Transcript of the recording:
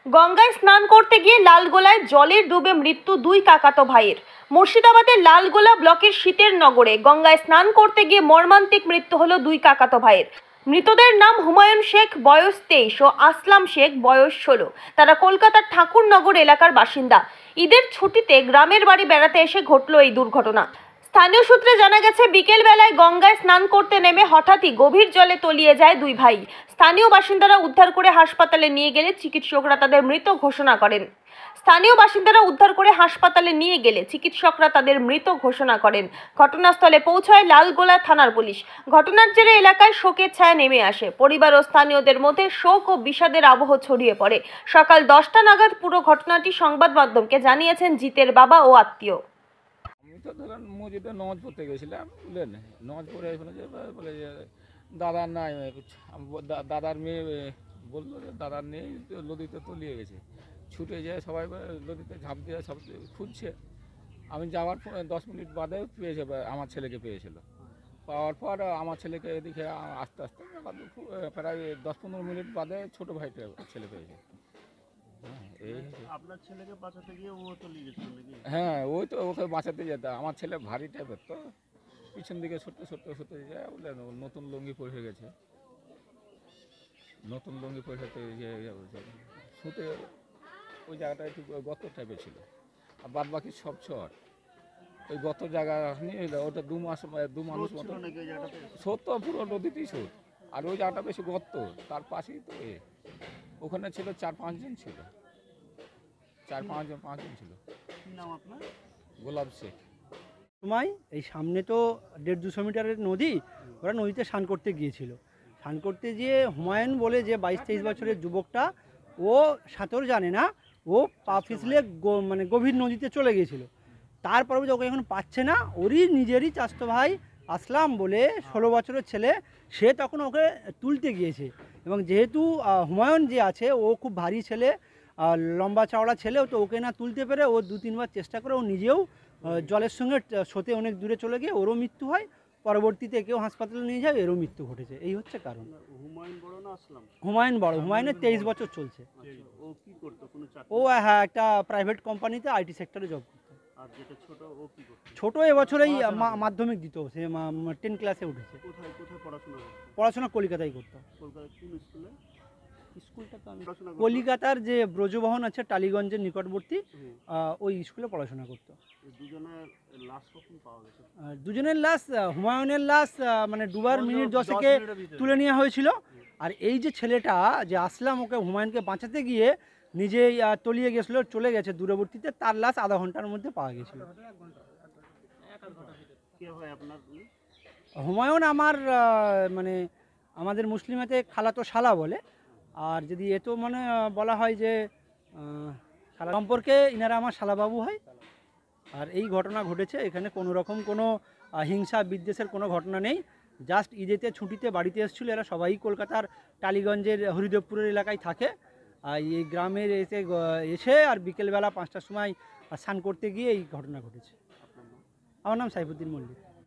গঙ্গায় স্নান করতে গিয়ে লালগোলায় জলে ডুবে মৃত্যু দুই কাকাতো ভাইয়ের। মুর্শিদাবাদের লালগোলা ব্লকের শীতের নগরে গঙ্গায় স্নান করতে গিয়ে মর্মান্তিক মৃত্যু হলো দুই কাকাতো ভাইয়ের। মৃতদের নাম হুমায়ুন শেখ বয়স 23 ও আসলাম শেখ বয়স 16। তারা কলকাতার ঠাকুরনগর এলাকার বাসিন্দা। ঈদের ছুটিতে গ্রামের বাড়ি বেড়াতে এসে ঘটল এই দুর্ঘটনা। স্থানীয় সূত্রে জানা গেছে, বিকেল বেলায় গঙ্গায় স্নান করতে নেমে হঠাৎই গভীর জলে তলিয়ে যায় দুই ভাই। স্থানীয় বাসিন্দারা উদ্ধার করে হাসপাতালে নিয়ে গেলে চিকিৎসকরা তাদের মৃত ঘোষণা করেন। ঘটনাস্থলে পৌঁছায় লালগোলা থানার পুলিশ। ঘটনার জেরে এলাকায় শোকের ছায়া নেমে আসে। পরিবার ও স্থানীয়দের মধ্যে শোক ও বিষাদের আবহ ছড়িয়ে পড়ে। সকাল 10টা নাগাদ পুরো ঘটনাটি সংবাদ মাধ্যমকে জানিয়েছেন জিতের বাবা ও আত্মীয়। আমি তো ধরেন মসজিদে নামাজ পড়তে গেছিলাম, বুঝলেন, নামাজ পড়ে এসে বলে যে দাদার নাই, দাদার মেয়ে বললো যে দাদার নেই, নদীতে তলিয়ে গেছে। ছুটে যায় সবাই, নদীতে ঝাঁপ দিয়ে সব খুঁজছে। আমি যাওয়ার 10 মিনিট বাদে পেয়েছে, আমার ছেলেকে পেয়েছিল। পাওয়ার পর আমার ছেলেকে এদিকে আস্তে আস্তে প্রায় 10-15 মিনিট বাদে ছোটো ভাইটা ছেলে পেয়েছে। আপনার ছেলেকে বাঁচাতে গিয়ে ও তলিয়ে গেছিল নাকি? হ্যাঁ, ওই তো ওকে বাঁচাতে যেত। আমার ছেলে ভারী টাইপের, তো পিছন দিকে সরতে যায়, বললেন নতুন লুঙ্গি পরে গেছে, নতুন লুঙ্গি পরে শুতে ওই জায়গাটা একটু গর্ত টাইপের ছিল, আর বাদ বাকি সব চর। ওই গত জায়গা নিয়ে ওটা দু মানুষ মতো স্রোত তো পুরো নদীতেই স্রোত, আর ওই জায়গাটা বেশি গর্ত, তার পাশেই তো ওখানে ছিল 4-5 জন ছিল, 4-5 জন ছিল। নাম আপনার? গোলাপ শেখ। সময় এই সামনে তো 150-200 মিটারের নদী, ওরা নদীতে স্নান করতে গিয়েছিল। স্নান করতে গিয়ে হুমায়ুন বলে যে 22-23 বছরের যুবকটা, ও সাঁতার জানে না, ও পা পিছলে মানে গভীর নদীতে চলে গিয়েছিল। তারপরে ওকে এখন পাচ্ছে না, ওরই নিজেরই চাচাতো ভাই আসলাম বলে 16 বছরের ছেলে, সে তখন ওকে তুলতে গিয়েছে। এবং যেহেতু হুমায়ুন যে আছে ও খুব ভারী ছেলে, লম্বা চওড়া ছেলে, তো ওকে না তুলতে পেরে ও 2-3 বার চেষ্টা করে ও নিজেও জলের সঙ্গে স্রোতে অনেক দূরে চলে গিয়ে ওরও মৃত্যু হয়। পরবর্তীতে কেউ হাসপাতালে নিয়ে যায়, এরও মৃত্যু ঘটেছে। এই হচ্ছে কারণ। হুমায়ুন বড় না আসলাম? হুমায়ুন বড়, হুমায়ুনের 23 বছর চলছে। ও কি করতো? কোনো চাকরি? ও হ্যাঁ, একটা প্রাইভেট কোম্পানিতে আইটি সেক্টরে জব করতো। আর যেটা ছোট, ও কি করতো? ছোট এবছরেই মাধ্যমিক দিত, সে 10 ক্লাসে উঠেছে। কোথায় কোথায় পড়াশোনা করতো? পড়াশোনা কলকাতায় করতো। কলকাতায় কোন স্কুলে? স্কুলটা তো আমি পড়াশোনা করতো? কলিকাতার যে ব্রজবহন আছে টালিগঞ্জের নিকটবর্তী, ওই স্কুলে পড়াশোনা করতো। দুজনের লাশ কখন পাওয়া গেছে? দুজনের লাশ, হুমায়ুনের লাশ মানে ডুবার মিনিট 10 তুলে নেওয়া হয়েছিল। আর এই যে ছেলেটা যে আসলাম, ওকে হুমায়ুনকে বাঁচাতে গিয়ে নিজেই তলিয়ে গেছিলো, চলে গেছে দূরবর্তীতে, তার লাশ আধা ঘন্টার মধ্যে পাওয়া গেছিল। কে হয় আপনার? হুমায়ুন আমার মানে আমাদের মুসলিমাতে খালাতো শালা বলে, আর যদি এতো মানে বলা হয় যে শালা সম্পর্কে ইনারা আমার শালাবাবু হয়। আর এই ঘটনা ঘটেছে, এখানে কোনো রকম কোনো হিংসা বিদ্বেষের কোনো ঘটনা নেই। জাস্ট ঈদেতে ছুটিতে বাড়িতে এসেছিলো এরা সবাই, কলকাতার টালিগঞ্জের হরিদেবপুরের এলাকায় থাকে। আর এই গ্রামের এসে আর বিকেলবেলা 5টার সময় স্নান করতে গিয়ে এই ঘটনা ঘটেছে। আমার নাম সাইফুদ্দিন মল্লিক।